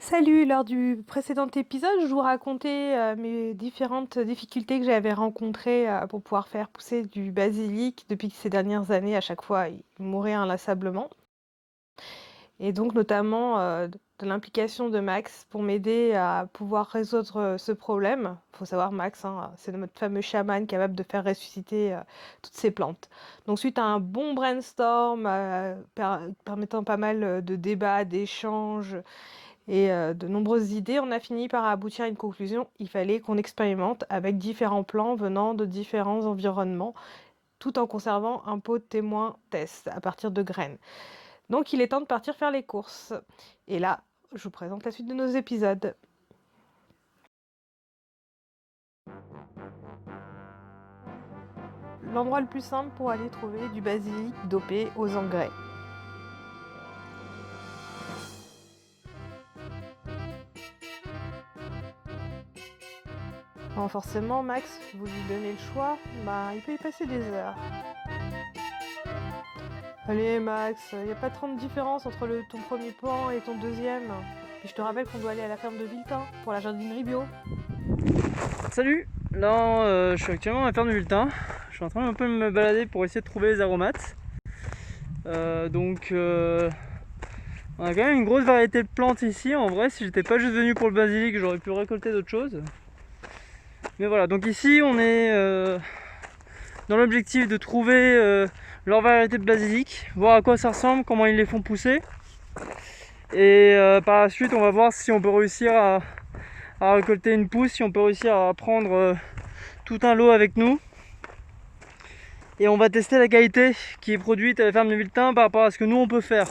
Salut, lors du précédent épisode, je vous racontais mes différentes difficultés que j'avais rencontrées pour pouvoir faire pousser du basilic depuis ces dernières années. À chaque fois, il mourait inlassablement. Et donc notamment de l'implication de Max pour m'aider à pouvoir résoudre ce problème. Il faut savoir, Max, hein, c'est notre fameux chaman capable de faire ressusciter toutes ces plantes. Donc suite à un bon brainstorm permettant pas mal de débats, d'échanges, et de nombreuses idées, on a fini par aboutir à une conclusion. Il fallait qu'on expérimente avec différents plans venant de différents environnements, tout en conservant un pot de témoin test à partir de graines. Donc il est temps de partir faire les courses. Et là, je vous présente la suite de nos épisodes. L'endroit le plus simple pour aller trouver du basilic dopé aux engrais. Bon, forcément, Max, vous lui donnez le choix, il peut y passer des heures. Allez Max, il n'y a pas 30 différence entre ton premier plan et ton deuxième. Puis je te rappelle qu'on doit aller à la ferme de Viltin pour la jardinerie bio. Salut. Là, je suis actuellement à la ferme de Viltin. Je suis en train un peu de me balader pour essayer de trouver les aromates. On a quand même une grosse variété de plantes ici. En vrai, si j'étais pas juste venu pour le basilic, j'aurais pu récolter d'autres choses. Mais voilà, donc ici on est dans l'objectif de trouver leur variété de basilic, voir à quoi ça ressemble, comment ils les font pousser. Et par la suite, on va voir si on peut réussir à récolter une pousse, si on peut réussir à prendre tout un lot avec nous. Et on va tester la qualité qui est produite à la ferme de Viltin par rapport à ce que nous on peut faire.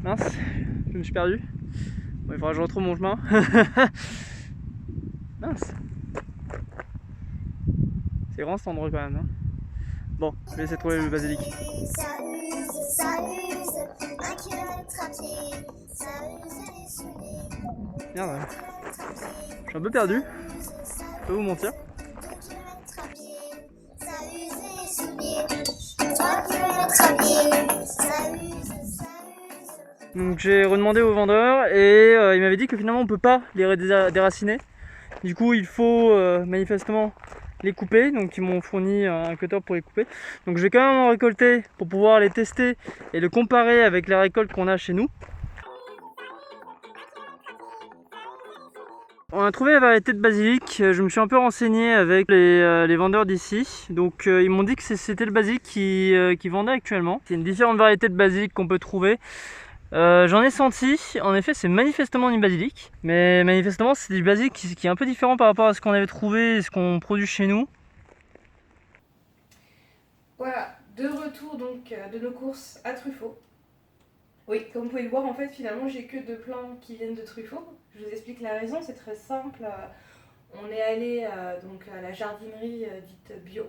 Mince, je me suis perdu. Bon, il faudra que je retrouve mon chemin. Mince. C'est grand cet endroit quand même. Hein. Bon, je vais essayer de trouver le basilic. Merde, je suis un peu perdu. Je peux vous mentir. Donc j'ai redemandé au vendeur et il m'avait dit que finalement on peut pas les déraciner. Du coup il faut manifestement les couper, donc ils m'ont fourni un cutter pour les couper. Donc je vais quand même en récolter pour pouvoir les tester et le comparer avec les récoltes qu'on a chez nous. On a trouvé la variété de basilic, je me suis un peu renseigné avec les vendeurs d'ici. Donc ils m'ont dit que c'était le basilic qui vendait actuellement. Il y a une différente variété de basilic qu'on peut trouver. J'en ai senti, en effet c'est manifestement du basilic, mais manifestement c'est du basilic qui est un peu différent par rapport à ce qu'on avait trouvé et ce qu'on produit chez nous. Voilà, de retour donc de nos courses à Truffaut. Oui, comme vous pouvez le voir, en fait, finalement, j'ai que 2 plants qui viennent de Truffaut. Je vous explique la raison, c'est très simple. On est allé donc à la jardinerie dite bio.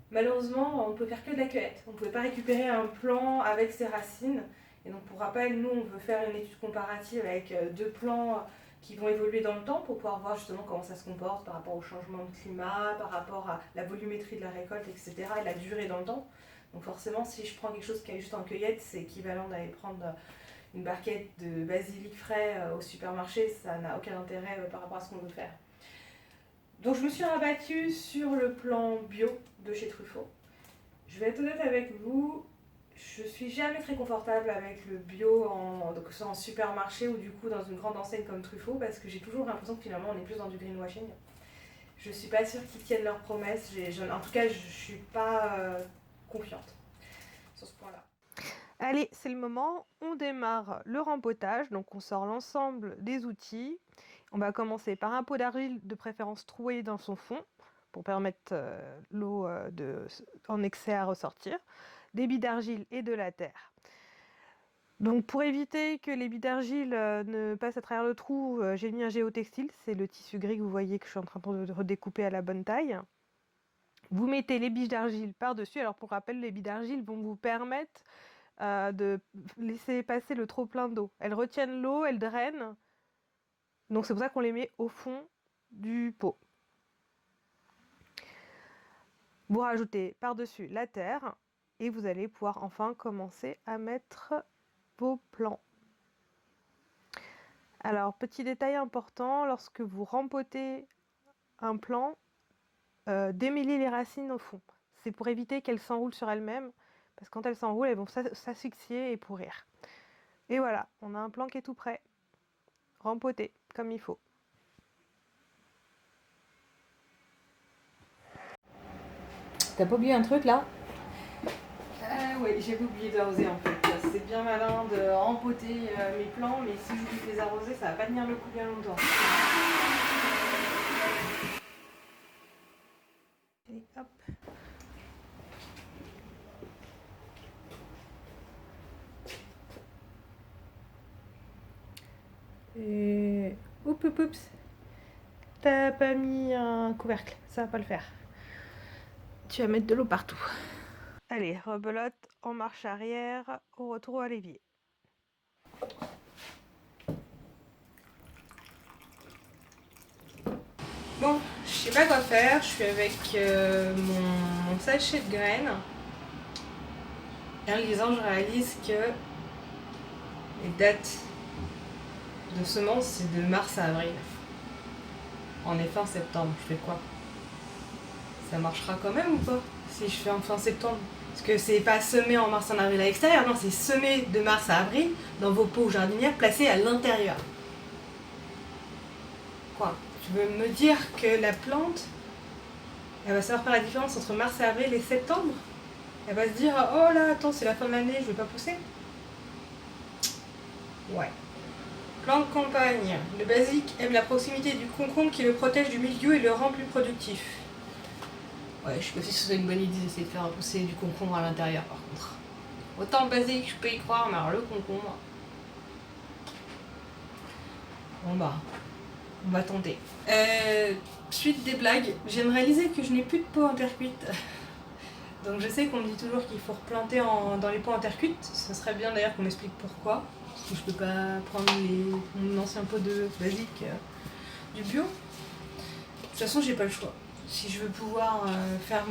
Malheureusement, on ne peut faire que de la cueillette. On ne pouvait pas récupérer un plant avec ses racines. Et donc, pour rappel, nous, on veut faire une étude comparative avec 2 plants qui vont évoluer dans le temps pour pouvoir voir justement comment ça se comporte par rapport au changement de climat, par rapport à la volumétrie de la récolte, etc. et la durée dans le temps. Donc forcément, si je prends quelque chose qui est juste en cueillette, c'est équivalent d'aller prendre une barquette de basilic frais au supermarché. Ça n'a aucun intérêt par rapport à ce qu'on veut faire. Donc je me suis rabattue sur le plan bio de chez Truffaut. Je vais être honnête avec vous, je suis jamais très confortable avec le bio, que ce soit en supermarché ou du coup dans une grande enseigne comme Truffaut, parce que j'ai toujours l'impression que finalement on est plus dans du greenwashing. Je suis pas sûre qu'ils tiennent leurs promesses, en tout cas je suis pas confiante sur ce point-là. Allez, c'est le moment, on démarre le rempotage, donc on sort l'ensemble des outils. On va commencer par un pot d'argile, de préférence troué dans son fond, pour permettre l'eau en excès à ressortir, des billes d'argile et de la terre. Donc pour éviter que les billes d'argile ne passent à travers le trou, j'ai mis un géotextile, c'est le tissu gris que vous voyez que je suis en train de redécouper à la bonne taille. Vous mettez les billes d'argile par-dessus. Alors pour rappel, les billes d'argile vont vous permettre de laisser passer le trop-plein d'eau. Elles retiennent l'eau, elles drainent. Donc c'est pour ça qu'on les met au fond du pot. Vous rajoutez par-dessus la terre et vous allez pouvoir enfin commencer à mettre vos plants. Alors, petit détail important, lorsque vous rempotez un plant, démêlez les racines au fond. C'est pour éviter qu'elles s'enroulent sur elles-mêmes, parce que quand elles s'enroulent, elles vont s'asphyxier et pourrir. Et voilà, on a un plant qui est tout prêt, rempoté, comme il faut. T'as pas oublié un truc là? Oui, j'ai oublié d'arroser en fait. C'est bien malin de rempoter mes plants, mais si j'oublie de les arroser, ça va pas tenir le coup bien longtemps. Allez, hop. Et oups, t'as pas mis un couvercle, ça va pas le faire. Tu vas mettre de l'eau partout. Allez, rebelote en marche arrière, au retour à l'évier. Bon, je sais pas quoi faire, je suis avec mon sachet de graines. Et en le lisant, je réalise que les dates de semences, c'est de mars à avril. On est fin septembre, je fais quoi? Ça marchera quand même ou pas si je fais en fin septembre? Parce que c'est pas semé en mars en avril à l'extérieur, non, c'est semé de mars à avril dans vos pots jardinières placés à l'intérieur. Quoi? Tu veux me dire que la plante, elle va savoir faire la différence entre mars et avril et septembre? Elle va se dire, oh là, attends, c'est la fin de l'année, je vais pas pousser? Ouais. Plan de campagne. Le basique aime la proximité du concombre qui le protège du milieu et le rend plus productif. Ouais, je sais pas si c'est une bonne idée d'essayer de faire pousser du concombre à l'intérieur par contre. Autant le basique, je peux y croire, mais alors le concombre... Bon bah, on va tenter. Suite des blagues, je viens de réaliser que je n'ai plus de peau intercuite. Donc je sais qu'on me dit toujours qu'il faut replanter dans les pots intercuites. Ce serait bien d'ailleurs qu'on m'explique pourquoi. Parce que je peux pas prendre mon ancien pot de basique du bio. De toute façon, j'ai pas le choix. Si je veux pouvoir faire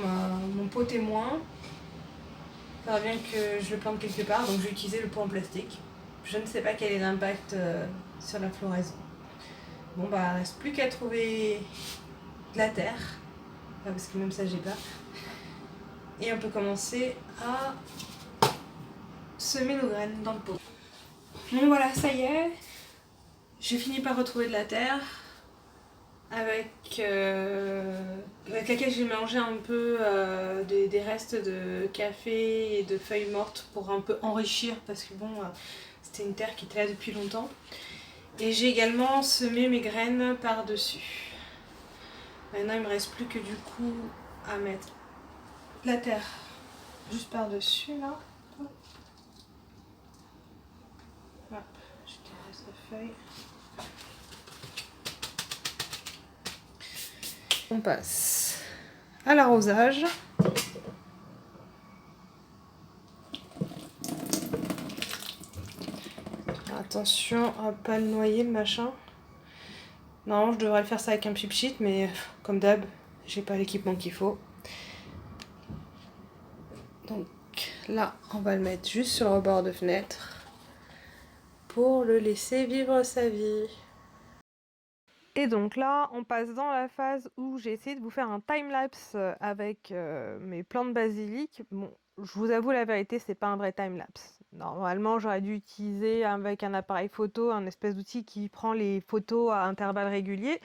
mon pot témoin, il faudra bien que je le plante quelque part. Donc je vais utiliser le pot en plastique. Je ne sais pas quel est l'impact sur la floraison. Bon bah, il reste plus qu'à trouver de la terre. Enfin, parce que même ça, j'ai pas. Et on peut commencer à semer nos graines dans le pot. Bon voilà, ça y est, j'ai fini par retrouver de la terre avec laquelle j'ai mélangé un peu des restes de café et de feuilles mortes pour un peu enrichir parce que bon, c'était une terre qui était là depuis longtemps. Et j'ai également semé mes graines par-dessus. Maintenant, il me reste plus que du coup à mettre la terre juste par-dessus là. Hop, je délaisse la feuille. On passe à l'arrosage. Attention à pas le noyer le machin. Normalement je devrais le faire ça avec un pchit, mais comme d'hab, j'ai pas l'équipement qu'il faut. Donc là, on va le mettre juste sur le rebord de fenêtre pour le laisser vivre sa vie. Et donc là, on passe dans la phase où j'ai essayé de vous faire un time-lapse avec mes plants de basilic. Bon, je vous avoue la vérité, c'est pas un vrai time-lapse. Normalement, j'aurais dû utiliser avec un appareil photo, un espèce d'outil qui prend les photos à intervalles réguliers.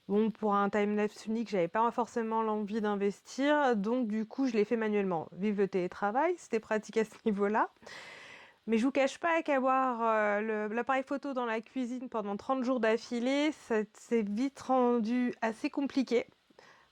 Bon, pour un time-lapse unique, j'avais pas forcément l'envie d'investir, donc du coup, je l'ai fait manuellement. Vive le télétravail, c'était pratique à ce niveau-là. Mais je vous cache pas qu'avoir l'appareil photo dans la cuisine pendant 30 jours d'affilée, ça s'est vite rendu assez compliqué.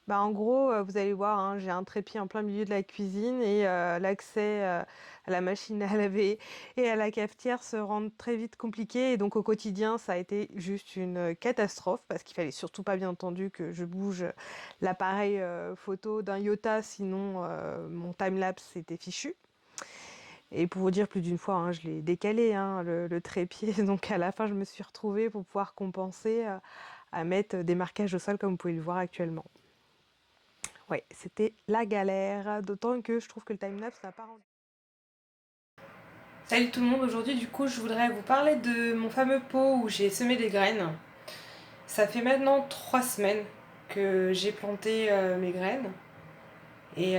Bah, en gros, vous allez voir, hein, j'ai un trépied en plein milieu de la cuisine et l'accès à la machine à laver et à la cafetière se rend très vite compliqué. Et donc au quotidien, ça a été juste une catastrophe parce qu'il fallait surtout pas bien entendu que je bouge l'appareil photo d'un iota, sinon mon timelapse était fichu. Et pour vous dire, plus d'une fois, hein, je l'ai décalé, hein, le trépied. Donc à la fin, je me suis retrouvée pour pouvoir compenser à mettre des marquages au sol comme vous pouvez le voir actuellement. Ouais, c'était la galère, d'autant que je trouve que le timelapse n'a pas rendu. Salut tout le monde, aujourd'hui du coup je voudrais vous parler de mon fameux pot où j'ai semé des graines. Ça fait maintenant 3 semaines que j'ai planté mes graines et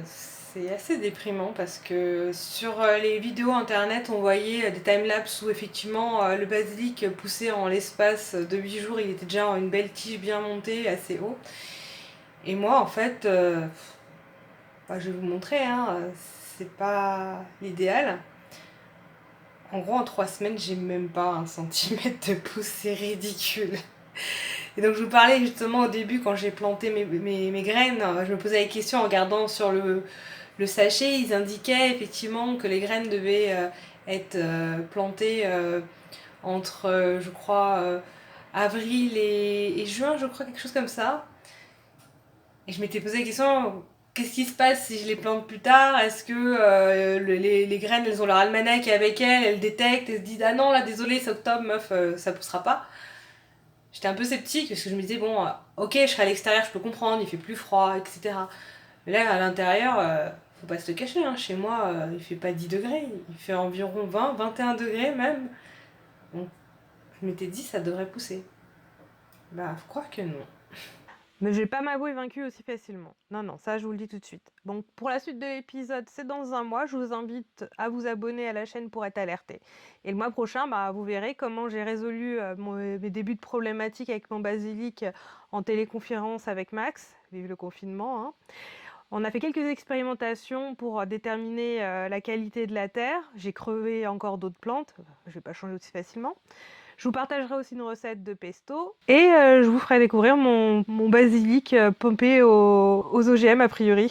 c'est assez déprimant parce que sur les vidéos internet on voyait des timelapses où effectivement le basilic poussait en l'espace de 8 jours, il était déjà en une belle tige bien montée, assez haut. Et moi en fait, je vais vous montrer, hein, c'est pas l'idéal. En gros, en 3 semaines, j'ai même pas 1 centimètre de pouce, c'est ridicule. Et donc, je vous parlais justement au début, quand j'ai planté mes graines, je me posais des questions en regardant sur le sachet. Ils indiquaient effectivement que les graines devaient être plantées entre, je crois, avril et juin, je crois, quelque chose comme ça. Et je m'étais posé la question, qu'est-ce qui se passe si je les plante plus tard? Est-ce que les graines, elles ont leur almanach avec elles détectent, elles se disent ah non, là désolé, c'est octobre, meuf, ça poussera pas. J'étais un peu sceptique parce que je me disais, bon, ok, je serai à l'extérieur, je peux comprendre, il fait plus froid, etc. Mais là, à l'intérieur, faut pas se le cacher, hein, chez moi, il fait pas 10 degrés, il fait environ 20, 21 degrés même. Donc, je m'étais dit, ça devrait pousser. Bah, faut croire que non. Mais je vais pas m'avouer vaincue aussi facilement. Non, non, ça je vous le dis tout de suite. Donc pour la suite de l'épisode, c'est dans un mois. Je vous invite à vous abonner à la chaîne pour être alerté. Et le mois prochain, vous verrez comment j'ai résolu mes débuts de problématiques avec mon basilic en téléconférence avec Max. Vive le confinement, hein. On a fait quelques expérimentations pour déterminer la qualité de la terre. J'ai crevé encore d'autres plantes. Je vais pas changer aussi facilement. Je vous partagerai aussi une recette de pesto et je vous ferai découvrir mon basilic pompé aux OGM a priori.